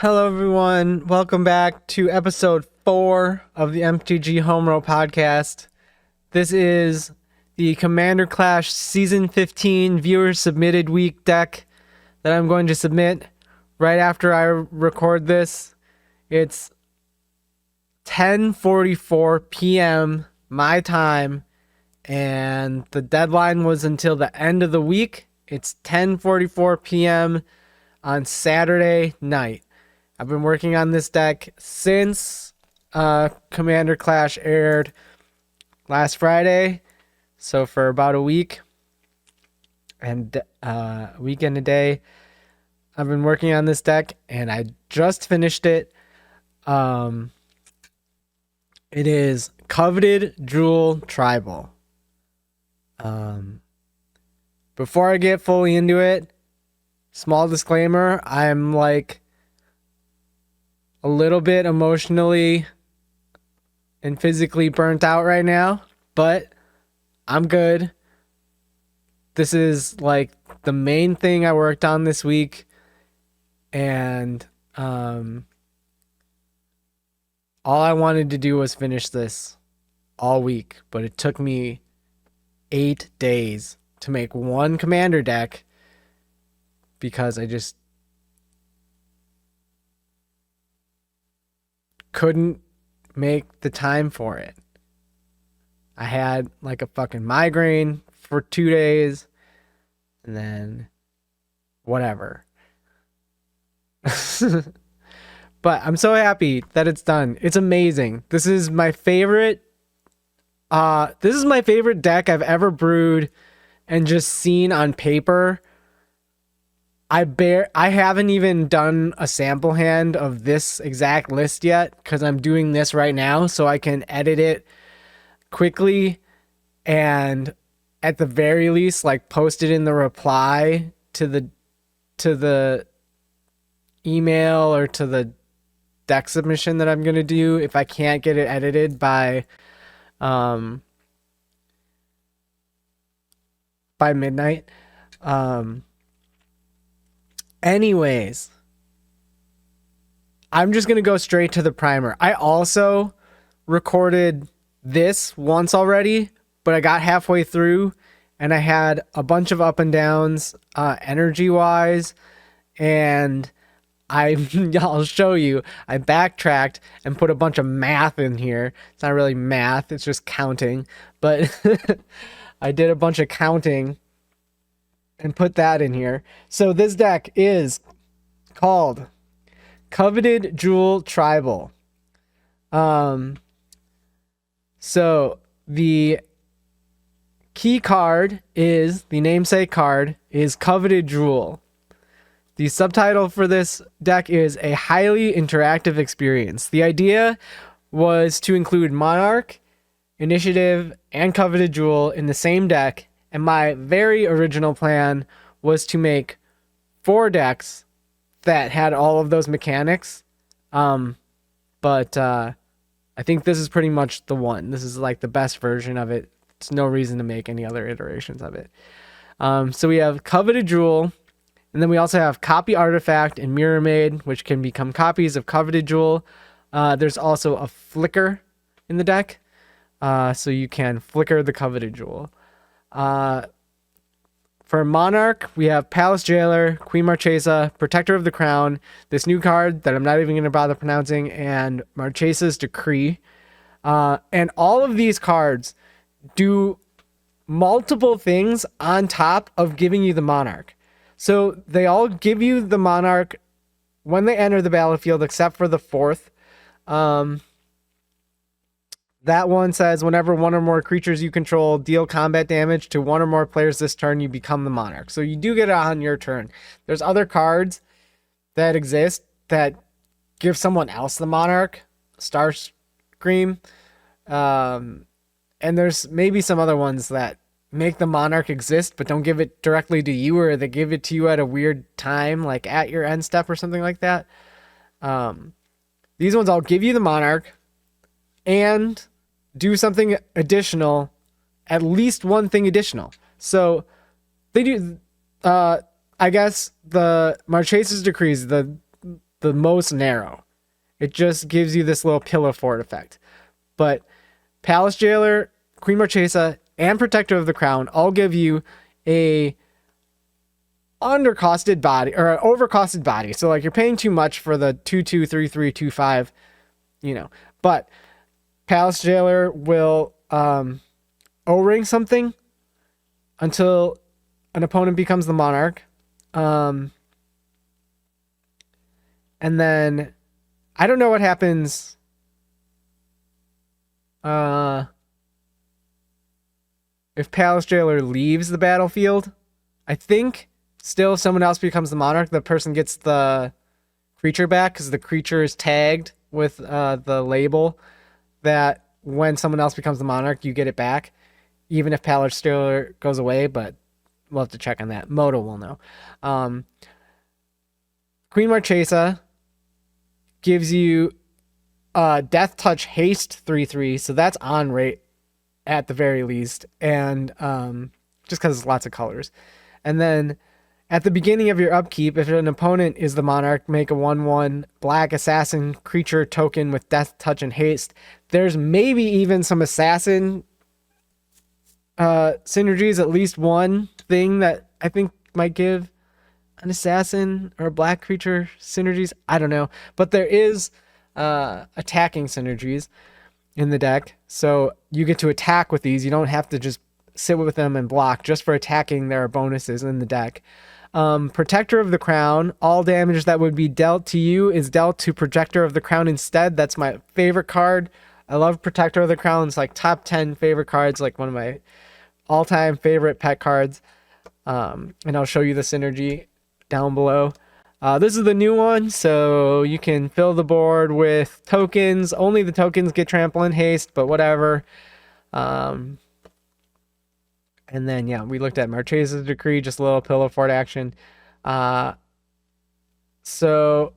Hello, everyone. Welcome back to episode 4 of the MTG Homerow podcast. This is the Commander Clash Season 15 viewer submitted week deck that I'm going to submit right after I record this. It's 10:44 p.m. my time, and the deadline was until the end of the week. It's 10:44 p.m. on Saturday night. I've been working on this deck since Commander Clash aired last Friday, so for about a week and a week and a day. I've been working on this deck, and I just finished it. It is Coveted Jewel Tribal. Before I get fully into it, small disclaimer, I'm like a little bit emotionally and physically burnt out right now, but I'm good. This is like the main thing I worked on this week, and all I wanted to do was finish this all week, but it took me 8 days to make one commander deck because I just couldn't make the time for it. I had like a fucking migraine for 2 days, and then whatever. But I'm so happy that it's done. It's amazing. This is my favorite deck I've ever brewed and just seen on paper. I haven't even done a sample hand of this exact list yet because I'm doing this right now so I can edit it quickly and at the very least like post it in the reply to the email or to the deck submission that I'm going to do if I can't get it edited by midnight. Anyways, I'm just going to go straight to the primer. I also recorded this once already, but I got halfway through and I had a bunch of up and downs energy wise, and I'll show you. I backtracked and put a bunch of math in here. It's not really math, it's just counting, but I did a bunch of counting and put that in here. So this deck is called Coveted Jewel Tribal. So the key card is, the namesake card is Coveted Jewel. The subtitle for this deck is a highly interactive experience. The idea was to include Monarch, Initiative, and Coveted Jewel in the same deck, and my very original plan was to make 4 decks that had all of those mechanics. But I think this is pretty much the one. This is like the best version of it. There's no reason to make any other iterations of it. So we have Coveted Jewel, and then we also have Copy Artifact and Mirror Maid, which can become copies of Coveted Jewel. There's also a Flicker in the deck, so you can flicker the Coveted Jewel. For Monarch, we have Palace Jailer, Queen Marchesa, Protector of the Crown, this new card that I'm not even going to bother pronouncing, and Marchesa's Decree. And all of these cards do multiple things on top of giving you the Monarch. So they all give you the Monarch when they enter the battlefield, except for the 4th. That one says whenever one or more creatures you control deal combat damage to one or more players this turn, you become the Monarch. So you do get it on your turn. There's other cards that exist that give someone else the Monarch, Starscream. And there's maybe some other ones that make the Monarch exist but don't give it directly to you, or they give it to you at a weird time, like at your end step or something like that. These ones all give you the Monarch and do something additional, at least one thing additional. So they do, I guess the Marchesa's Decrees, the the most narrow. It just gives you this little pillow fort effect. But Palace Jailer, Queen Marchesa, and Protector of the Crown all give you a undercosted body or an overcosted body. So like you're paying too much for the 2/2, 3/3, 2/5, you know. But Palace Jailer will O-ring something until an opponent becomes the monarch. And then I don't know what happens if Palace Jailer leaves the battlefield. I think still if someone else becomes the monarch, the person gets the creature back because the creature is tagged with the label that when someone else becomes the monarch, you get it back, even if Palace Jailer goes away, but we'll have to check on that. Moto will know. Queen Marchesa gives you Death Touch Haste 3/3, so that's on rate at the very least, and just because it's lots of colors. And then at the beginning of your upkeep, if an opponent is the monarch, make a 1/1 black assassin creature token with Death Touch and Haste. There's maybe even some assassin synergies, at least one thing that I think might give an assassin or a black creature synergies. I don't know, but there is attacking synergies in the deck, so you get to attack with these. You don't have to just sit with them and block. Just for attacking, there are bonuses in the deck. Protector of the Crown, all damage that would be dealt to you is dealt to Protector of the Crown instead. That's my favorite card. I love Protector of the Crown. It's like top 10 favorite cards, like one of my all-time favorite pet cards. And I'll show you the synergy down below. This is the new one, so you can fill the board with tokens. Only the tokens get trample and haste, but whatever. And then, yeah, we looked at Marchesa's Decree, just a little pillow fort action. So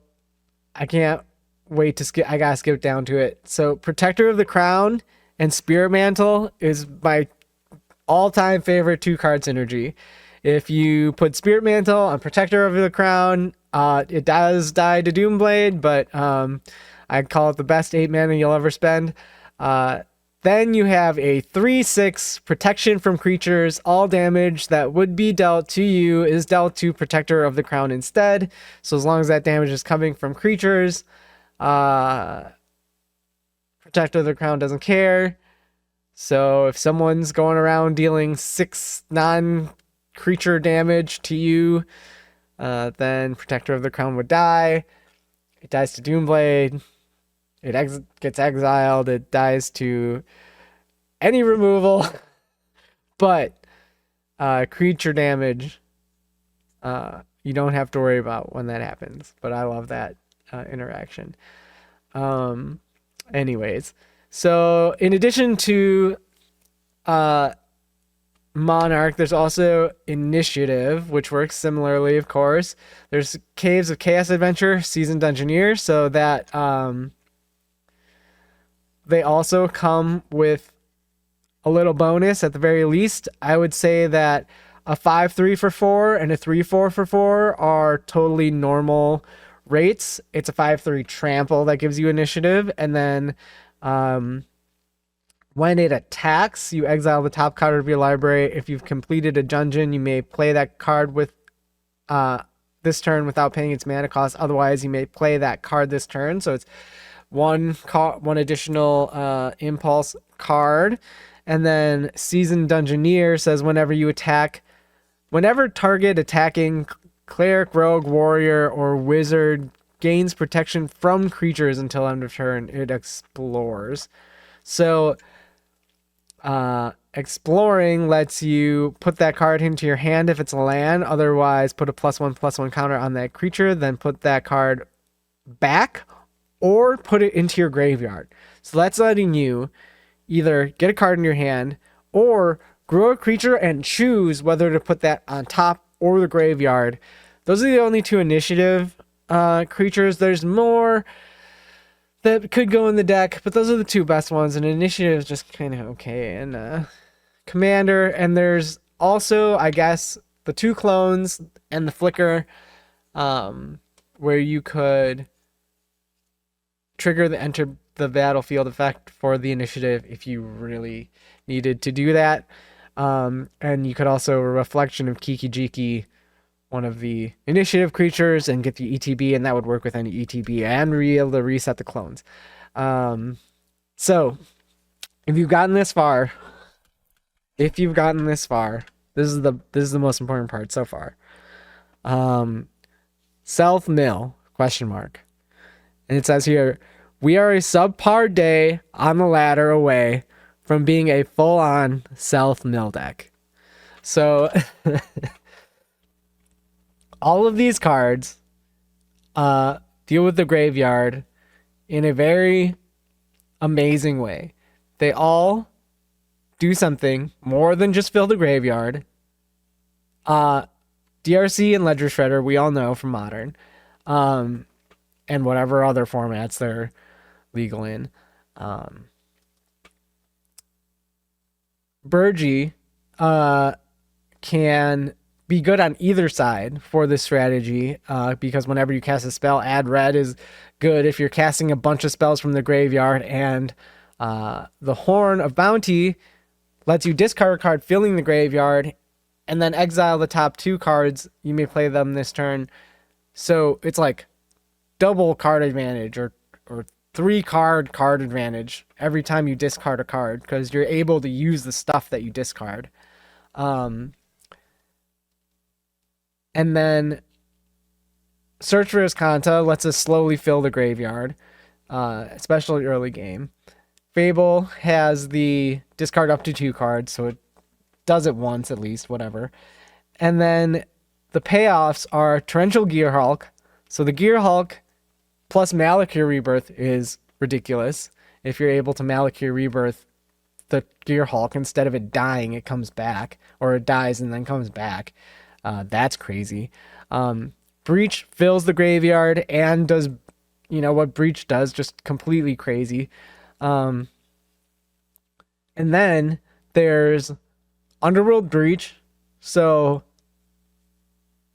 I can't wait to skip. I gotta skip down to it. So Protector of the Crown and Spirit Mantle is my all-time favorite 2-card synergy. If you put Spirit Mantle on Protector of the Crown, it does die to Doomblade, but I'd call it the best 8 mana you'll ever spend. Then you have a 3/6 protection from creatures. All damage that would be dealt to you is dealt to Protector of the Crown instead. So as long as that damage is coming from creatures, Protector of the Crown doesn't care. So if someone's going around dealing 6 non-creature damage to you, then Protector of the Crown would die. It dies to Doomblade. It gets exiled. It dies to any removal. But creature damage, you don't have to worry about when that happens. But I love that interaction. Anyways, so in addition to Monarch, there's also Initiative, which works similarly, of course. There's Caves of Chaos Adventure, Seasoned Dungeoneer, so that they also come with a little bonus at the very least. I would say that a 5/3 for 4 and a 3/4 for 4 are totally normal rates. It's a 5/3 trample that gives you initiative, and then when it attacks, you exile the top card of your library. If you've completed a dungeon, you may play that card with this turn without paying its mana cost. Otherwise, you may play that card this turn. So it's one additional impulse card. And then Seasoned Dungeoneer says whenever target attacking cleric, rogue, warrior, or wizard gains protection from creatures until end of turn, it explores. So exploring lets you put that card into your hand if it's a land. Otherwise, put a +1/+1 counter on that creature, then put that card back or put it into your graveyard. So that's letting you either get a card in your hand or grow a creature and choose whether to put that on top or the graveyard. Those are the only 2 initiative creatures. There's more that could go in the deck, but those are the 2 best ones, and initiative is just kind of okay. And commander, and there's also, I guess, the 2 clones and the flicker, where you could trigger the enter the battlefield effect for the initiative if you really needed to do that. And you could also reflection of Kiki-Jiki, one of the initiative creatures, and get the ETB, and that would work with any ETB, and be able to reset the clones. So if you've gotten this far, this is the most important part so far. Self mill ? And it says here, we are a subpar day on the ladder away from being a full-on self mill deck. So all of these cards deal with the graveyard in a very amazing way. They all do something more than just fill the graveyard. DRC and Ledger Shredder, we all know from Modern. And whatever other formats they're legal in. Burgi can be good on either side for this strategy, because whenever you cast a spell, add red is good if you're casting a bunch of spells from the graveyard, and the Horn of Bounty lets you discard a card filling the graveyard and then exile the top 2 cards. You may play them this turn. So it's like double card advantage or 3 card advantage every time you discard a card, because you're able to use the stuff that you discard. And then Search for Iskanta lets us slowly fill the graveyard, especially early game. Fable has the discard up to 2 cards, so it does it once at least, whatever. And then the payoffs are Torrential Gearhulk. So the Gearhulk plus Malakir Rebirth is ridiculous. If you're able to Malakir Rebirth the Gearhulk, instead of it dying, it comes back, or it dies and then comes back. That's crazy. Breach fills the graveyard and does, what Breach does, just completely crazy. And then there's Underworld Breach. So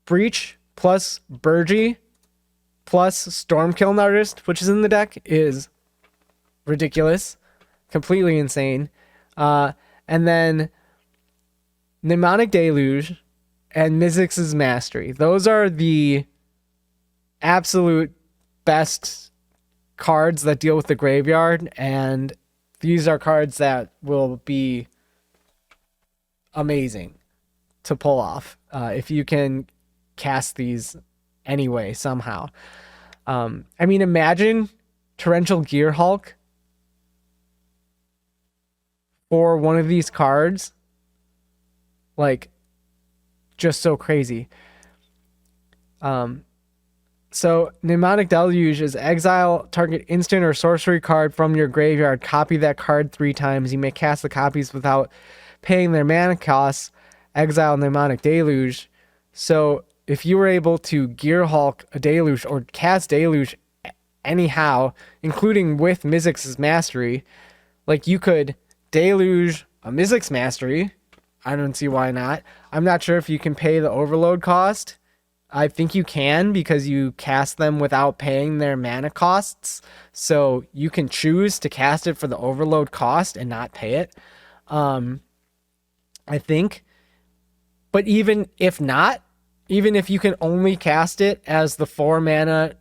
Breach plus Burgi plus Stormkiln Artist, which is in the deck, is ridiculous. Completely insane. And then Mnemonic Deluge and Mizzix's Mastery. Those are the absolute best cards that deal with the graveyard, and these are cards that will be amazing to pull off if you can cast these anyway somehow. Imagine Torrential Gearhulk for one of these cards, like, just so crazy. So Mnemonic Deluge is exile target instant or sorcery card from your graveyard. Copy that card 3 times. You may cast the copies without paying their mana costs. Exile Mnemonic Deluge. So if you were able to Gearhulk a Deluge or cast Deluge anyhow, including with Mizzix's Mastery, like, you could Deluge a Mizzix Mastery. I don't see why not. I'm not sure if you can pay the overload cost. I think you can, because you cast them without paying their mana costs. So you can choose to cast it for the overload cost and not pay it. I think. But even if not, even if you can only cast it as the 4 mana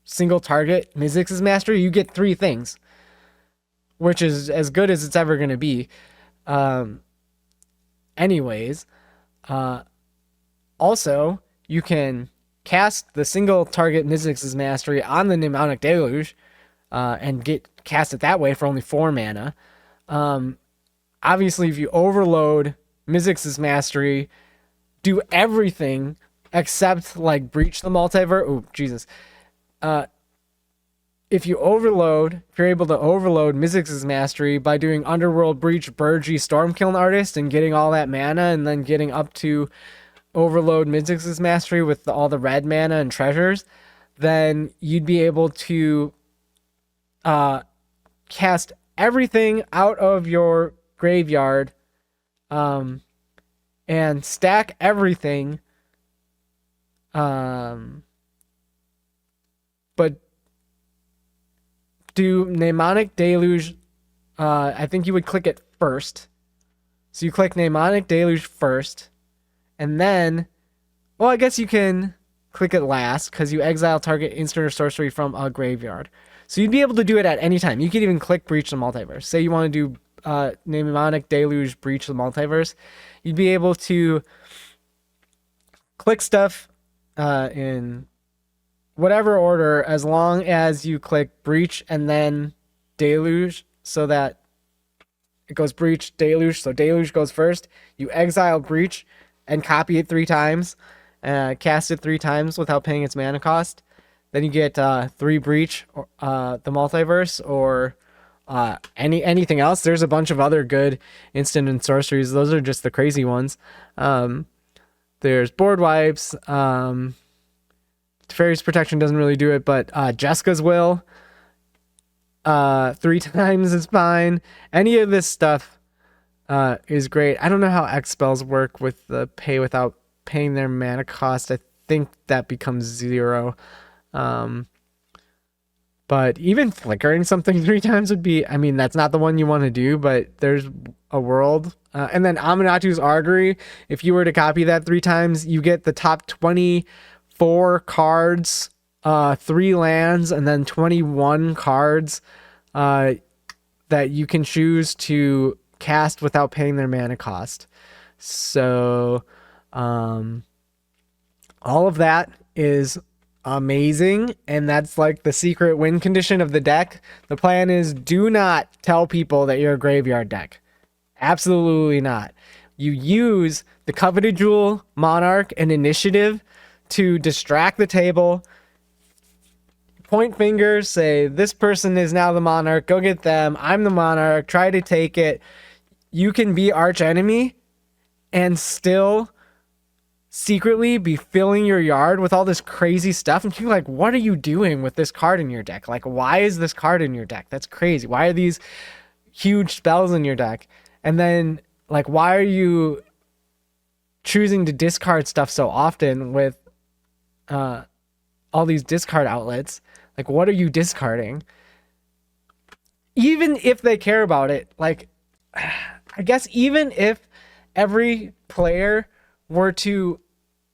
single target Mizzix's Mastery, you get 3 things, which is as good as it's ever going to be. Anyways, also, you can cast the single target Mizzix's Mastery on the Mnemonic Deluge and cast it that way for only 4 mana. Obviously, if you overload Mizzix's Mastery, do everything except, like, Breach the Multiverse. Oh, Jesus. If you're able to overload Mizzix's Mastery by doing Underworld Breach, Burgi, Stormkiln Artist, and getting all that mana, and then getting up to overload Mizzix's Mastery with all the red mana and treasures, then you'd be able to cast everything out of your graveyard and stack everything, but do Mnemonic Deluge. I think you would click it first. So you click Mnemonic Deluge first, and then, well, I guess you can click it last because you exile target instant or sorcery from a graveyard. So you'd be able to do it at any time. You could even click Breach the Multiverse. Say you want to do Mnemonic Deluge Breach the Multiverse. You'd be able to click stuff in whatever order as long as you click Breach and then Deluge, so that it goes Breach, Deluge. So Deluge goes first. You exile Breach and copy it 3 times. Cast it 3 times without paying its mana cost. Then you get 3 Breach, the Multiverse, or anything else. There's a bunch of other good instant and sorceries. Those are just the crazy ones. There's board wipes. Fairy's Protection doesn't really do it, but Jessica's Will 3 times is fine. Any of this stuff is great. I don't know how X spells work with the pay without paying their mana cost. I think that becomes 0. But even flickering something 3 times would be, I mean, that's not the one you want to do, but there's a world. And then Aminatu's Augury, if you were to copy that 3 times, you get the top 24 cards, 3 lands, and then 21 cards that you can choose to cast without paying their mana cost. So all of that is amazing, and that's like the secret win condition of the deck. The plan is, do not tell people that you're a graveyard deck. Absolutely not. You use the Coveted Jewel, Monarch, and Initiative to distract the table, point fingers, say this person is now the Monarch, go get them, I'm the Monarch, try to take it. You can be arch enemy and still secretly be filling your yard with all this crazy stuff, and you're like, what are you doing with this card in your deck? Like, why is this card in your deck? That's crazy. Why are these huge spells in your deck? And then, like, why are you choosing to discard stuff so often with all these discard outlets? Like, what are you discarding? Even if they care about it, like, I guess even if every player were to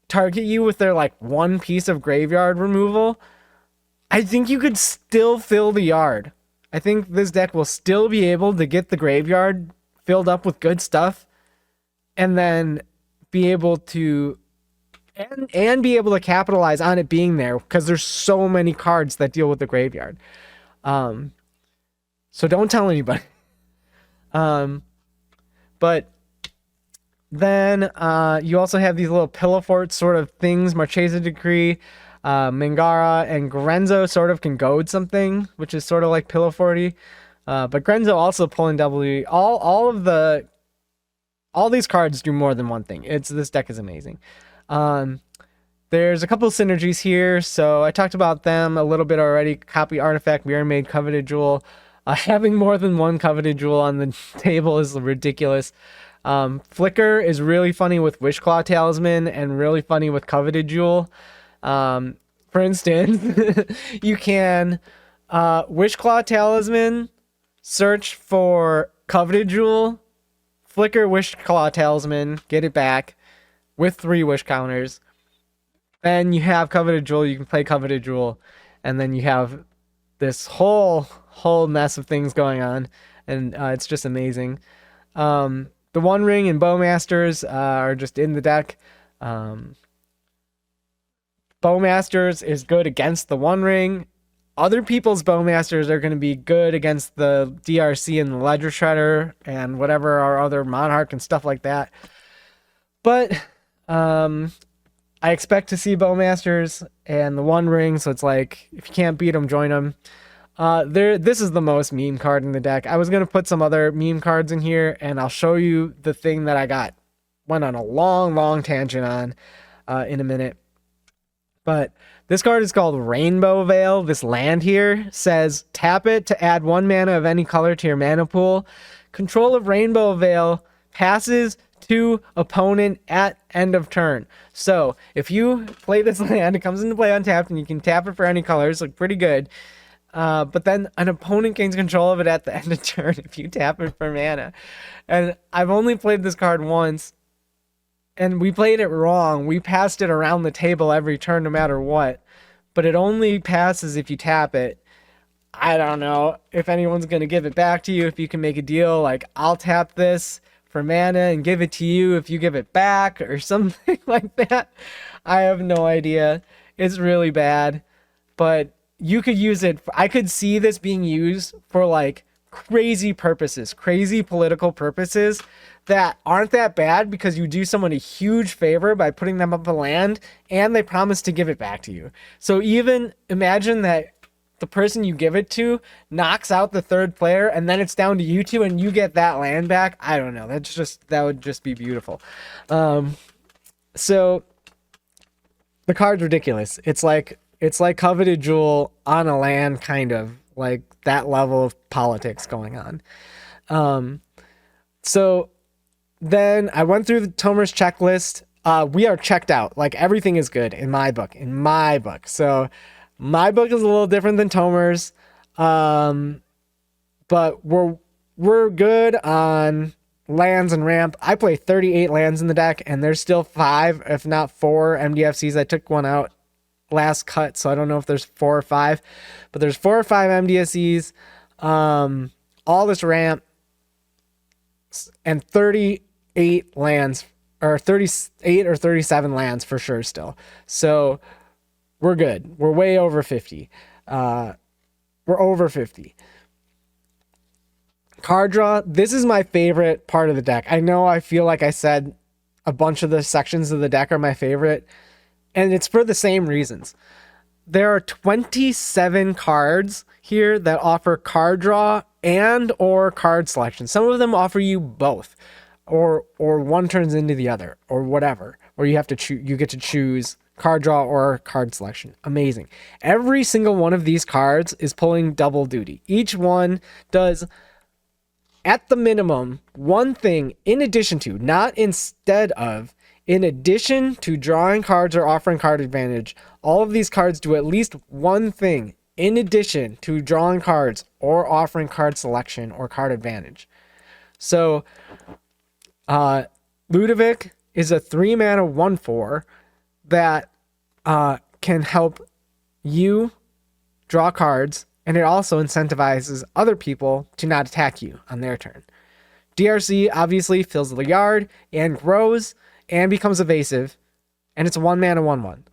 target you with their like 1 piece of graveyard removal, I think you could still fill the yard. I think this deck will still be able to get the graveyard filled up with good stuff, and then be able to and be able to capitalize on it being there, because there's so many cards that deal with the graveyard. So don't tell anybody. But then you also have these little pillow fort sort of things. Marchesa Decree, Mangara, and Grenzo sort of can goad something, which is sort of like pillow forty. But Grenzo also pulling W. All these cards do more than one thing. This deck is amazing. There's a couple of synergies here, so I talked about them a little bit already. Copy Artifact, Mirror Maid, Coveted Jewel. Having more than one Coveted Jewel on the table is ridiculous. Flicker is really funny with Wishclaw Talisman and really funny with Coveted Jewel. For instance, you can Wishclaw Talisman, search for Coveted Jewel, flicker Wishclaw Talisman, get it back with 3 wish counters. Then you have Coveted Jewel, you can play Coveted Jewel, and then you have this whole mess of things going on, and it's just amazing. The One Ring and Bowmasters are just in the deck. Bowmasters is good against the One Ring. Other people's Bowmasters are going to be good against the DRC and the Ledger Shredder and whatever our other Monarch and stuff like that. But I expect to see Bowmasters and the One Ring, so it's like, if you can't beat them, join them. This is the most meme card in the deck. I was going to put some other meme cards in here, and I'll show you the thing that I went on a long tangent on in a minute. But this card is called Rainbow Veil. This land here says, tap it to add 1 mana of any color to your mana pool. Control of Rainbow Veil passes to opponent at end of turn. So if you play this land, it comes into play untapped, and you can tap it for any colors, like pretty good. But then an opponent gains control of it at the end of turn if you tap it for mana. And I've only played this card once, and we played it wrong. We passed it around the table every turn no matter what, but it only passes if you tap it. I don't know if anyone's going to give it back to you. If you can make a deal like, I'll tap this for mana and give it to you if you give it back or something like that. I have no idea. It's really bad, but you could use it. I could see this being used for like crazy purposes, crazy political purposes that aren't that bad, because you do someone a huge favor by putting them up a land and they promise to give it back to you. So even imagine that the person you give it to knocks out the third player and then it's down to you two and you get that land back. I don't know. That would just be beautiful. So the card's ridiculous. It's like Coveted Jewel on a land, kind of like that level of politics going on. So then I went through the Tomer's checklist. We are checked out. Like, everything is good in my book. So my book is a little different than Tomer's. But we're good on lands and ramp. I play 38 lands in the deck, and there's still 5, if not 4 MDFCs. I took one out last cut, so I don't know if there's 4 or 5, but there's 4 or 5 MDFCs. All this ramp, and 38 lands, or 38 or 37 lands for sure still. So we're good. We're way over 50. We're over 50. Card draw. This is my favorite part of the deck. I know I feel like I said a bunch of the sections of the deck are my favorite, and it's for the same reasons. There are 27 cards here that offer card draw and or card selection. Some of them offer you both, or one turns into the other, or whatever, or you have to choose. You get to choose card draw or card selection. Amazing. Every single one of these cards is pulling double duty. Each one does, at the minimum, one thing in addition to, not instead of, in addition to drawing cards or offering card advantage. All of these cards do at least one thing in addition to drawing cards or offering card selection or card advantage. So Ludovic is a 3-mana 1/4 that can help you draw cards, and it also incentivizes other people to not attack you on their turn. DRC obviously fills the yard and grows and becomes evasive, and it's a 1-mana 1/1.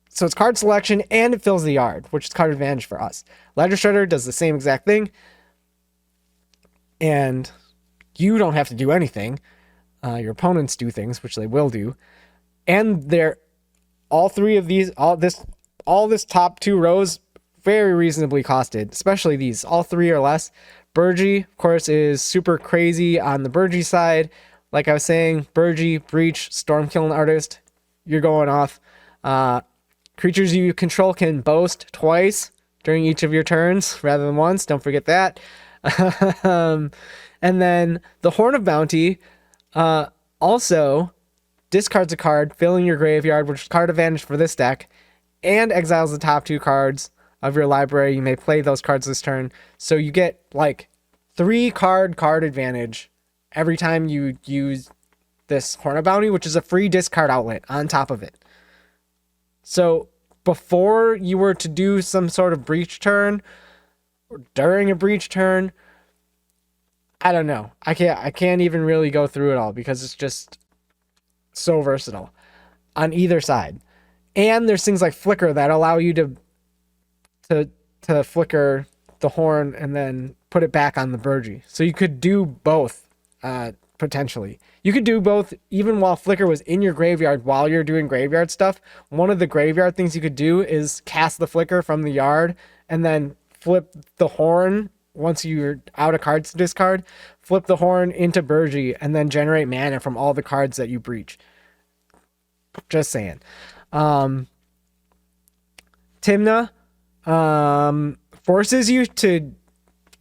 So it's card selection and it fills the yard, which is card advantage for us. Ledger Shredder does the same exact thing, and you don't have to do anything. Your opponents do things, which they will do, and they're all three of these, all this top 2 rows, very reasonably costed, especially these. All 3 or less. Burgie, of course, is super crazy on the Burgie side. Like I was saying, Burgie, Breach, Stormkilling Artist, you're going off. Creatures you control can boast twice during each of your turns rather than once. Don't forget that. And then the Horn of Bounty also discards a card, filling your graveyard, which is card advantage for this deck, and exiles the top 2 cards of your library. You may play those cards this turn. So you get like 3 card advantage every time you use this Horn of Bounty, which is a free discard outlet on top of it. So before you were to do some sort of breach turn or during a breach turn, I don't know. I can't even really go through it all because it's just so versatile on either side. And there's things like Flicker that allow you to flicker the horn and then put it back on the Burgie. So you could do both, potentially. You could do both even while Flicker was in your graveyard while you're doing graveyard stuff. One of the graveyard things you could do is cast the Flicker from the yard and then flip the horn once you're out of cards to discard. Flip the horn into Burgie and then generate mana from all the cards that you breach. Just saying. Timna forces you to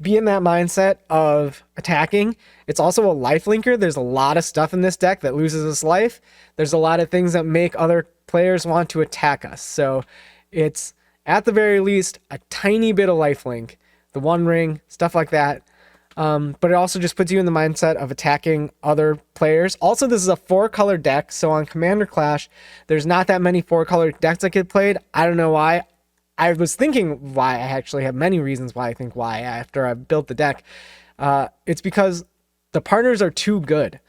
be in that mindset of attacking. It's also a life linker. There's a lot of stuff in this deck that loses its life. There's a lot of things that make other players want to attack us. So it's at the very least a tiny bit of life link, the One Ring, stuff like that. But it also just puts you in the mindset of attacking other players. Also, this is a 4-color deck, so on Commander Clash, there's not that many 4-color decks that get played. I don't know why. I was thinking why. I actually have many reasons why I think why after I built the deck. It's because the partners are too good.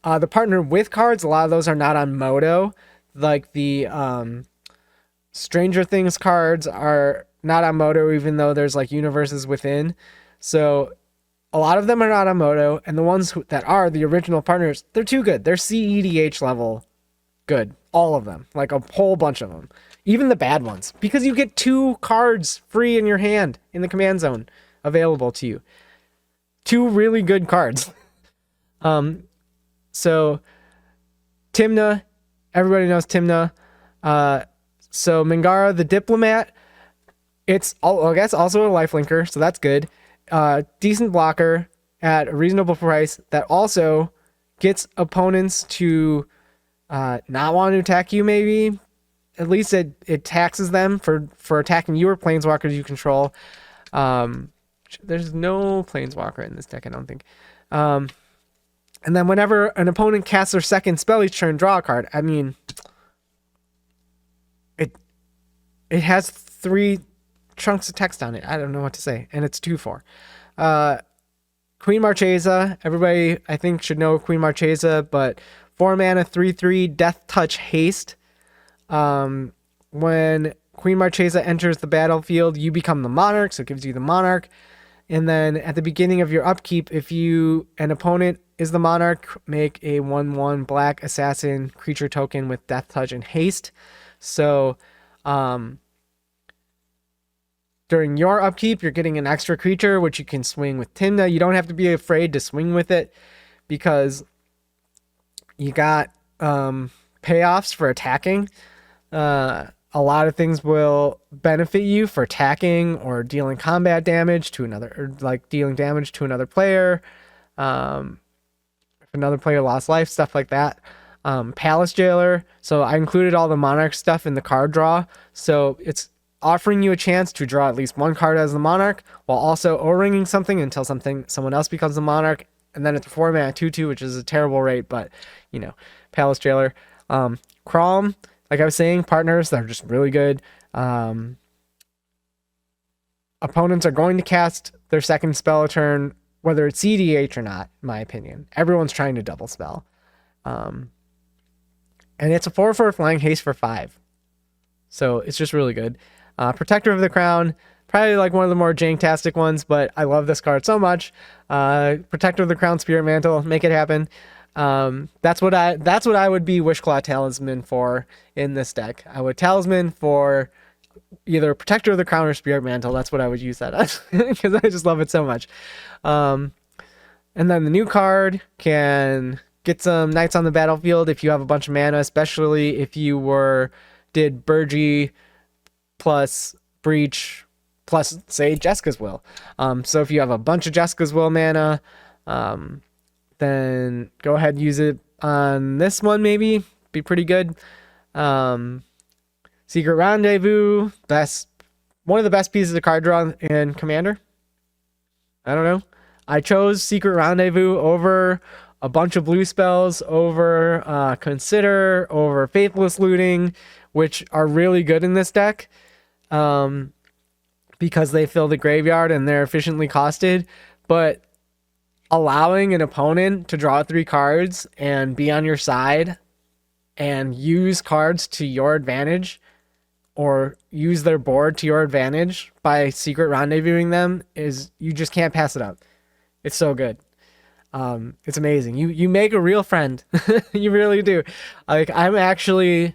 The partner with cards, a lot of those are not on Moto. Like the Stranger Things cards are not on Moto, even though there's like universes within. So a lot of them are not on Moto, and the ones that are the original partners, they're too good. They're CEDH level good. All of them. Like a whole bunch of them. Even the bad ones. Because you get 2 cards free in your hand in the command zone available to you. 2 really good cards. So Tymna, everybody knows Tymna. So Mangara the Diplomat, it's I guess also a life linker, so that's good. Decent blocker at a reasonable price that also gets opponents to not want to attack you, maybe. At least it taxes them for attacking your planeswalkers you control. There's no planeswalker in this deck, I don't think. And then whenever an opponent casts their second spell each turn, draw a card. I mean, it has 3 chunks of text on it. I don't know what to say. And it's 2/4. Queen Marchesa. Everybody, I think, should know Queen Marchesa, but 4 mana, 3/3, Death Touch Haste. When Queen Marchesa enters the battlefield, you become the Monarch, so it gives you the Monarch. And then at the beginning of your upkeep, if an opponent is the Monarch, make a 1/1 black assassin creature token with Death Touch and Haste. So during your upkeep, you're getting an extra creature, which you can swing with Tymna. You don't have to be afraid to swing with it because you got payoffs for attacking. A lot of things will benefit you for attacking or dealing combat damage to another, or like dealing damage to another player. If another player lost life, stuff like that. Palace Jailer. So I included all the Monarch stuff in the card draw. So it's offering you a chance to draw at least 1 card as the Monarch while also O-ringing something until someone else becomes the Monarch. And then it's a 4 mana 2/2, which is a terrible rate, but you know, Palace Jailer. Crom, like I was saying, partners, they're just really good. Opponents are going to cast their second spell a turn, whether it's CDH or not, in my opinion. Everyone's trying to double spell. And it's a 4/4 flying haste for 5. So it's just really good. Protector of the Crown, probably like one of the more janktastic ones, but I love this card so much. Protector of the Crown, Spirit Mantle, make it happen. That's what I would be Wishclaw Talisman for in this deck. I would Talisman for either Protector of the Crown or Spirit Mantle. That's what I would use that as because I just love it so much. And then the new card can get some Knights on the battlefield if you have a bunch of mana, especially if you did Burgi plus Breach plus, say, Jessica's Will. So if you have a bunch of Jessica's Will mana, then go ahead and use it on this one, maybe. Be pretty good. Secret Rendezvous, one of the best pieces of card draw in Commander. I don't know. I chose Secret Rendezvous over a bunch of blue spells, over Consider, over Faithless Looting, which are really good in this deck because they fill the graveyard and they're efficiently costed. But allowing an opponent to draw 3 cards and be on your side and use cards to your advantage or use their board to your advantage by secret rendezvousing them you just can't pass it up. It's so good. It's amazing. You make a real friend. You really do. Like, I'm actually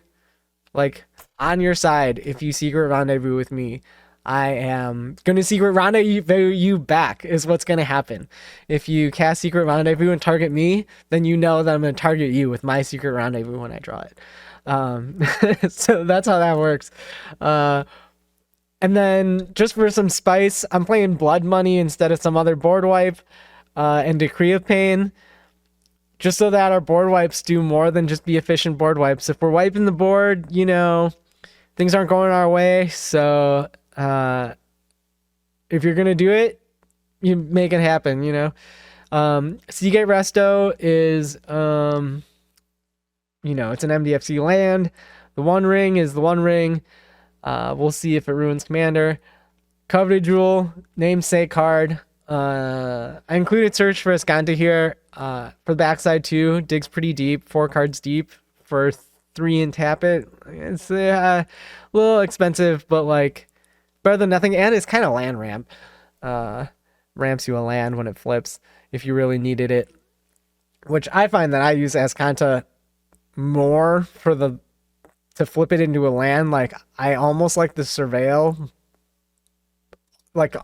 like on your side if you secret rendezvous with me. I am going to secret rendezvous you back is what's going to happen. If you cast secret rendezvous and target me, then you know that I'm going to target you with my secret rendezvous when I draw it. So that's how that works. And then just for some spice, I'm playing Blood Money instead of some other board wipe and Decree of Pain, just so that our board wipes do more than just be efficient board wipes. If we're wiping the board, things aren't going our way. So if you're going to do it, you make it happen, Seagate Resto is, it's an MDFC land. The One Ring is the One Ring. We'll see if it ruins Commander. Coveted Jewel, namesake card. I included Search for Escanta here. For the backside too, digs pretty deep, 4 cards deep for 3 and tap it. It's a little expensive, but like better than nothing. And it's kind of land ramp. Ramps you a land when it flips if you really needed it. Which I find that I use Escanta more to flip it into a land. Like I almost like the Surveil. Like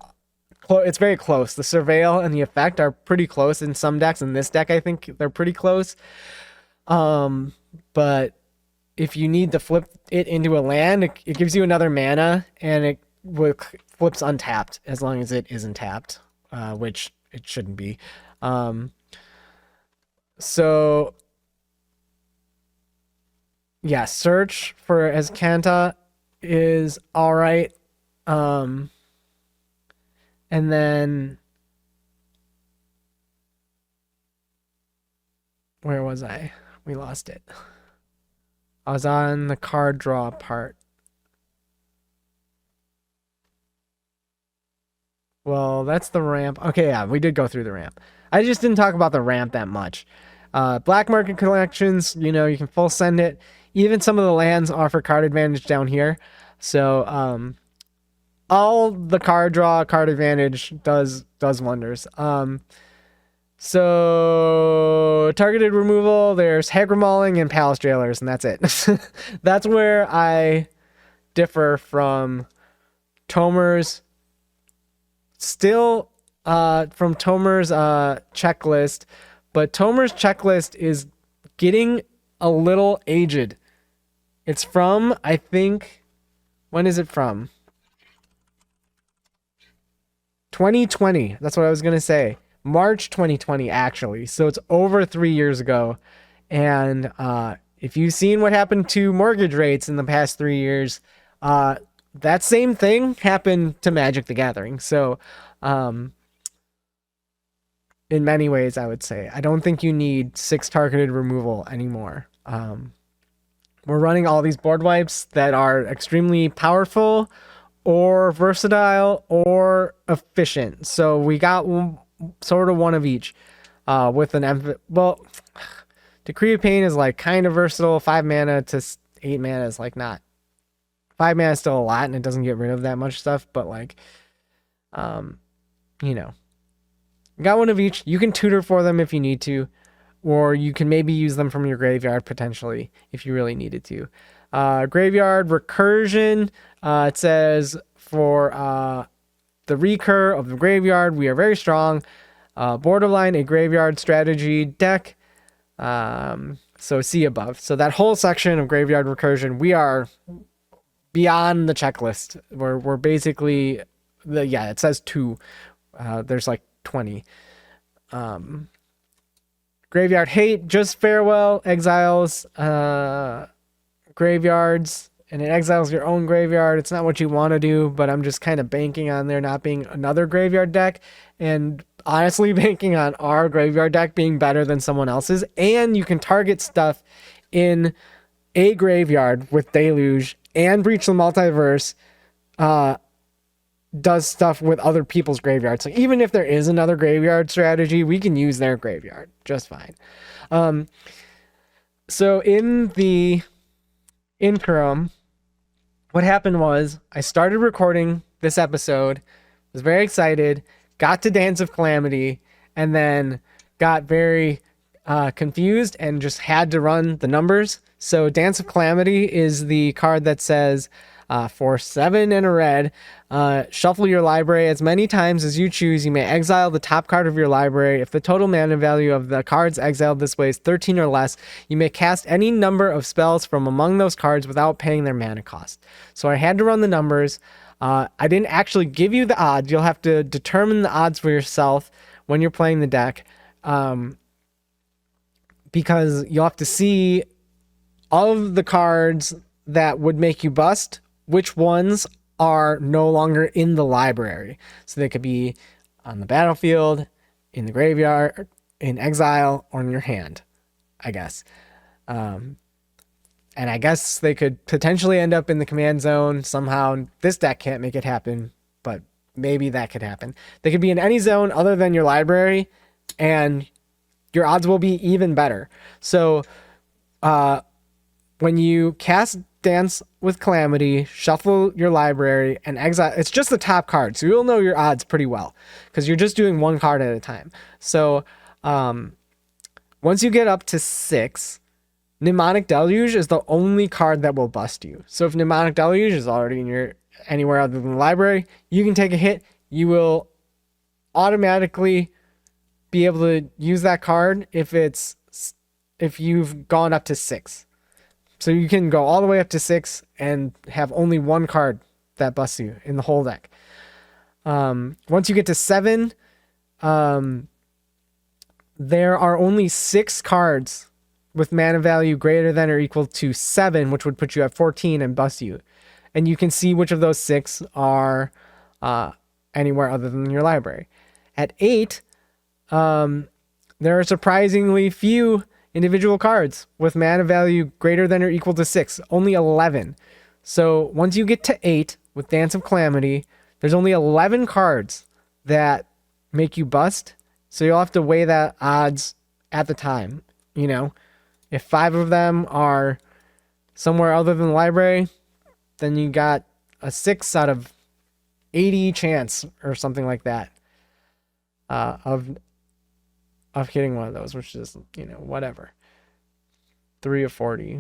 it's very close. The Surveil and the Effect are pretty close in some decks. In this deck, I think they're pretty close. But if you need to flip it into a land, it gives you another mana, and it flips untapped as long as it isn't tapped, which it shouldn't be. So yeah, Search for Escanta is all right. And then where was I? We lost it. I was on the card draw part. Well, that's the ramp. Okay, yeah, we did go through the ramp. I just didn't talk about the ramp that much. Black market collections, you can full send it. Even some of the lands offer card advantage down here. So, all the card draw, card advantage does wonders. So targeted removal, there's Hagra Mauling and Palace Jailers, and that's it. That's where I differ from Tomer's. Still from Tomer's checklist, but Tomer's checklist is getting a little aged. It's from, I think, when is it from? 2020. That's what I was going to say. March 2020, actually. So it's over 3 years ago. And if you've seen what happened to mortgage rates in the past 3 years, that same thing happened to Magic the Gathering. So in many ways, I would say, I don't think you need 6 targeted removal anymore. We're running all these board wipes that are extremely powerful or versatile or efficient. So we got sort of one of each with an well, Decree of Pain is like kind of versatile. 5 mana to 8 mana is like not. 5 mana is still a lot, and it doesn't get rid of that much stuff, but like, got one of each. You can tutor for them if you need to, or you can maybe use them from your graveyard potentially if you really needed to. Graveyard recursion. It says for the recur of the graveyard, we are very strong. Borderline a graveyard strategy deck. So see above. So that whole section of graveyard recursion, we are beyond the checklist. We're basically it says 2. There's like 20. Graveyard hate, just farewell, exiles graveyards, and it exiles your own graveyard. It's not what you want to do, but I'm just kind of banking on there not being another graveyard deck, and honestly banking on our graveyard deck being better than someone else's. And you can target stuff in a graveyard with Deluge, and Breach the Multiverse does stuff with other people's graveyards. So even if there is another graveyard strategy, we can use their graveyard just fine. So in the interim, what happened was I started recording this episode, was very excited, got to Dance of Calamity, and then got very confused and just had to run the numbers. So Dance of Calamity is the card that says for 7 and a red, shuffle your library as many times as you choose. You may exile the top card of your library. If the total mana value of the cards exiled this way is 13 or less, you may cast any number of spells from among those cards without paying their mana cost. So I had to run the numbers. I didn't actually give you the odds. You'll have to determine the odds for yourself when you're playing the deck, because you'll have to see all of the cards that would make you bust, which ones are no longer in the library. So they could be on the battlefield, in the graveyard, in exile, or in your hand, I guess. And I guess they could potentially end up in the command zone somehow. This deck can't make it happen, but maybe that could happen. They could be in any zone other than your library, and your odds will be even better. So when you cast Dance with Calamity, shuffle your library, and exile, it's just the top card, so you'll know your odds pretty well because you're just doing one card at a time. So once you get up to 6, Mnemonic Deluge is the only card that will bust you. So if Mnemonic Deluge is already in your anywhere other than the library, you can take a hit. You will automatically be able to use that card if you've gone up to 6. So you can go all the way up to 6 and have only one card that busts you in the whole deck. Once you get to 7, there are only 6 cards with mana value greater than or equal to 7, which would put you at 14 and bust you. And you can see which of those 6 are anywhere other than your library. At 8, there are surprisingly few individual cards with mana value greater than or equal to 6. Only 11. So once you get to 8 with Dance of Calamity, there's only 11 cards that make you bust. So you'll have to weigh that odds at the time. You know, if 5 of them are somewhere other than the library, then you got a 6 out of 80 chance or something like that of hitting one of those, which is, whatever. 3 of 40,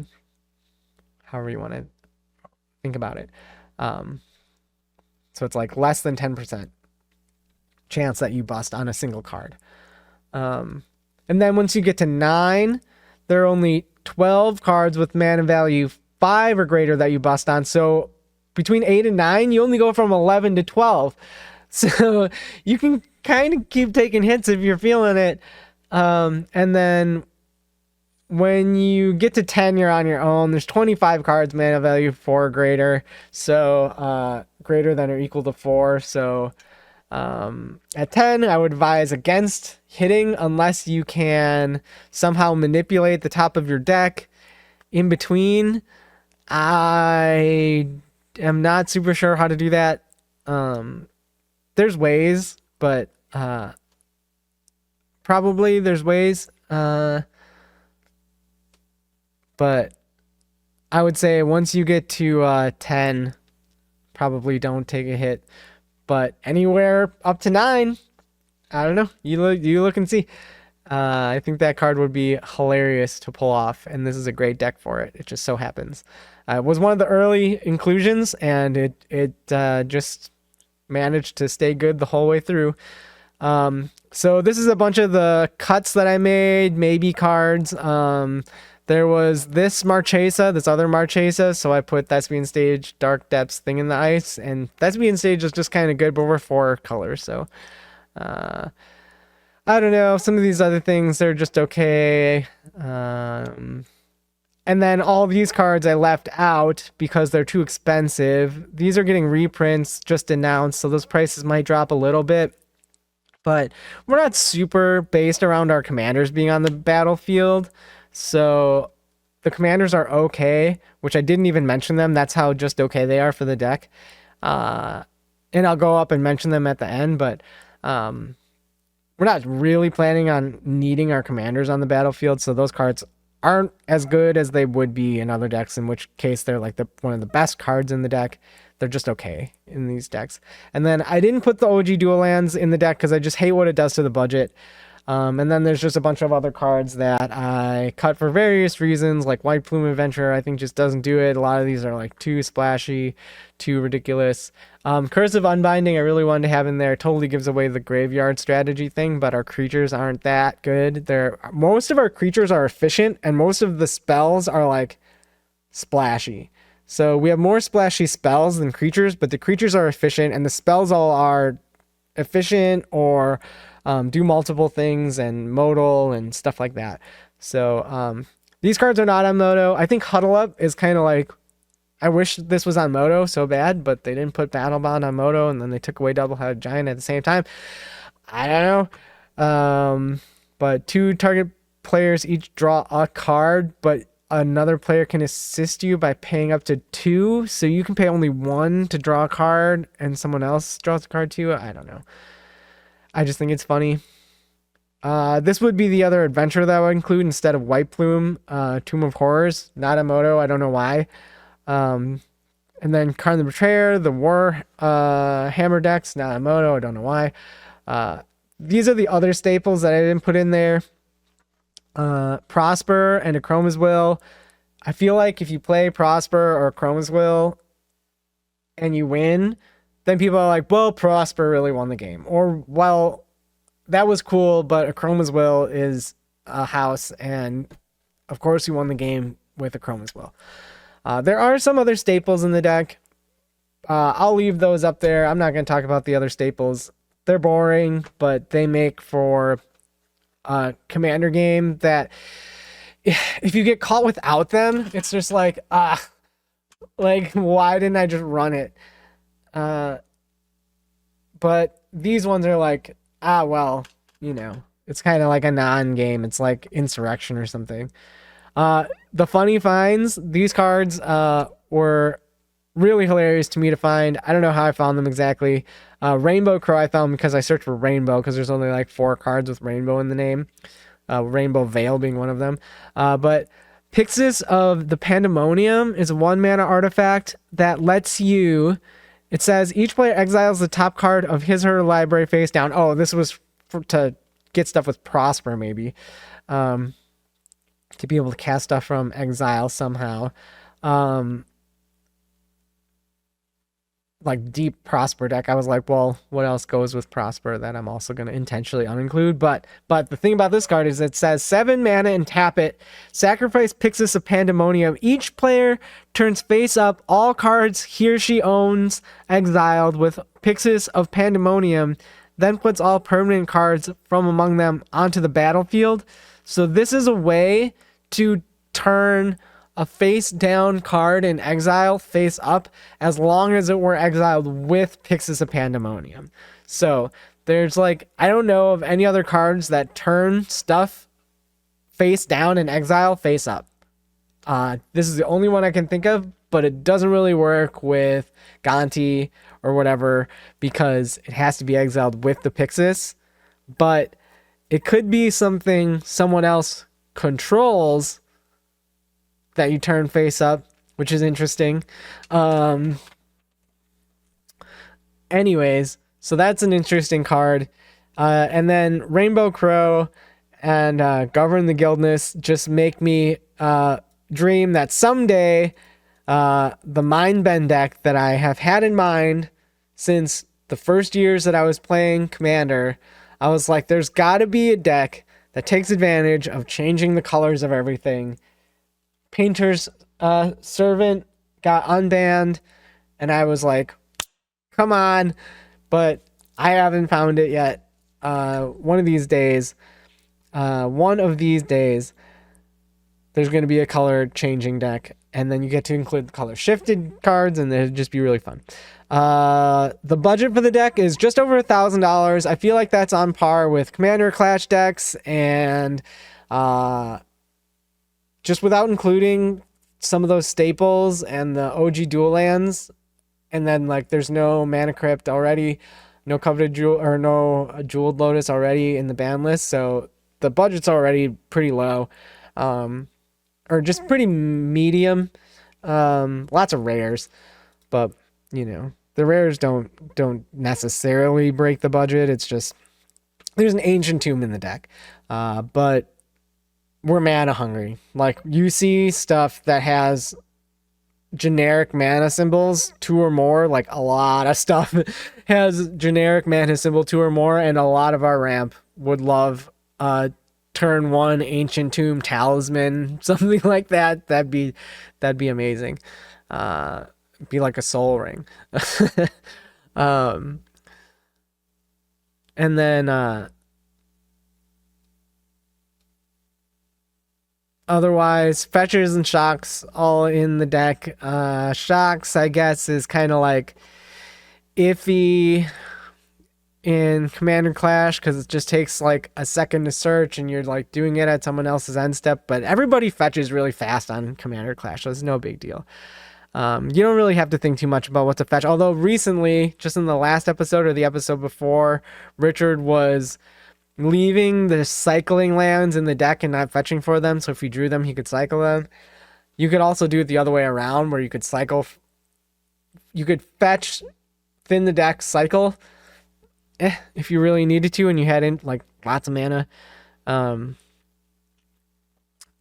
however you want to think about it. So it's like less than 10% chance that you bust on a single card. And then once you get to 9, there are only 12 cards with mana value 5 or greater that you bust on. So between 8 and 9, you only go from 11 to 12. So you can kind of keep taking hits if you're feeling it. And then when you get to 10, you're on your own. There's 25 cards, mana value 4 or greater. So greater than or equal to 4. So at 10, I would advise against hitting unless you can somehow manipulate the top of your deck. In between, I am not super sure how to do that. There's ways, but probably there's ways. But I would say once you get to 10, probably don't take a hit. But anywhere up to 9, I don't know. You look and see. I think that card would be hilarious to pull off, and this is a great deck for it. It just so happens. It was one of the early inclusions, and it just managed to stay good the whole way through. So this is a bunch of the cuts that I made, maybe cards. There was this Marchesa, this other Marchesa, so I put Thespian Stage, Dark Depths, Thing in the Ice, and Thespian Stage is just kind of good, but we're 4 colors, so I don't know. Some of these other things, they're just okay. And then all these cards I left out because they're too expensive. These are getting reprints just announced, so those prices might drop a little bit. But we're not super based around our commanders being on the battlefield. So the commanders are okay, which I didn't even mention them. That's how just okay they are for the deck. And I'll go up and mention them at the end, but we're not really planning on needing our commanders on the battlefield. So those cards aren't as good as they would be in other decks, in which case they're like one of the best cards in the deck. They're just okay in these decks. And then I didn't put the OG dual lands in the deck because I just hate what it does to the budget. And then there's just a bunch of other cards that I cut for various reasons, like White Plume Adventurer, I think just doesn't do it. A lot of these are like too splashy, too ridiculous. Curse of Unbinding, I really wanted to have in there. It totally gives away the graveyard strategy thing, but our creatures aren't that good. Most of our creatures are efficient, and most of the spells are like splashy. So we have more splashy spells than creatures, but the creatures are efficient, and the spells all are efficient or do multiple things and modal and stuff like that. So these cards are not on Moto. I think Huddle Up is kind of like, I wish this was on Moto so bad, but they didn't put Battle Bond on Moto, and then they took away Double-Headed Giant at the same time. I don't know. But 2 target players each draw a card, but another player can assist you by paying up to 2. So you can pay only 1 to draw a card, and someone else draws a card too. I don't know. I just think it's funny. This would be the other adventure that I would include instead of White Plume, Tomb of Horrors. Not a Moto. I don't know why. And then Karn the Betrayer, the War Hammer decks, not a Moto. I don't know why. These are the other staples that I didn't put in there. Prosper and Akroma's Will. I feel like if you play Prosper or Akroma's Will and you win, then people are like, well, Prosper really won the game. Or, well, that was cool, but Akroma's Will is a house, and of course you won the game with Akroma's Will. There are some other staples in the deck. I'll leave those up there. I'm not going to talk about the other staples. They're boring, but they make for a commander game that if you get caught without them, it's just like, like, why didn't I just run it? But these ones are like, well, you know, it's kind of like a non-game. It's like Insurrection or something. The funny finds, these cards were really hilarious to me to find. I don't know how I found them exactly. Rainbow Crow I found because I searched for Rainbow, because there's only like 4 cards with Rainbow in the name. Rainbow Veil being one of them. But Pyxis of the Pandemonium is a 1-mana artifact that lets you... It says each player exiles the top card of his or her library face down. Oh, this was to get stuff with Prosper, maybe. To be able to cast stuff from exile somehow. Like deep Prosper deck. I was like, well, what else goes with Prosper that I'm also going to intentionally uninclude? But the thing about this card is it says 7 mana and tap it. Sacrifice Pyxis of Pandemonium. Each player turns face up all cards he or she owns exiled with Pyxis of Pandemonium, then puts all permanent cards from among them onto the battlefield. So this is a way to turn a face down card in exile face up as long as it were exiled with Pyxis of Pandemonium. So there's like, I don't know of any other cards that turn stuff face down in exile face up. This is the only one I can think of, but it doesn't really work with Gonti or whatever because it has to be exiled with the Pyxis. But it could be something someone else controls that you turn face up, which is interesting. Anyways, so that's an interesting card. And then Rainbow Crow and Govern the Guildness just make me dream that someday the Mindbend deck that I have had in mind since the first years that I was playing Commander, I was like, there's got to be a deck that takes advantage of changing the colors of everything. Painter's Servant got unbanned, and I was like, come on, but I haven't found it yet. One of these days, there's going to be a color changing deck, and then you get to include the color shifted cards, and it'll just be really fun. The budget for the deck is just over $1,000. I feel like that's on par with Commander Clash decks, and just without including some of those staples and the OG dual lands, and then like there's no Mana Crypt already, no Coveted Jewel or no Jeweled Lotus already in the ban list, so the budget's already pretty low, or just pretty medium. Lots of rares, but you know the rares don't necessarily break the budget. It's just there's an Ancient Tomb in the deck, but we're mana hungry. Like, you see stuff that has generic mana symbols 2 or more, like a lot of stuff has generic mana symbol 2 or more, and a lot of our ramp would love turn 1 Ancient Tomb Talisman, something like that. That'd be amazing. be like a soul ring. um, and then otherwise, fetchers and shocks all in the deck. Shocks, I guess, is kind of like iffy in Commander Clash because it just takes like a second to search and you're like doing it at someone else's end step. But everybody fetches really fast on Commander Clash, so it's no big deal. You don't really have to think too much about what to fetch. Although recently, just in the last episode or the episode before, Richard was leaving the cycling lands in the deck and not fetching for them. So if he drew them, he could cycle them. You could also do it the other way around where you could cycle. You could fetch, thin the deck, cycle. If you really needed to and you had in like lots of mana. And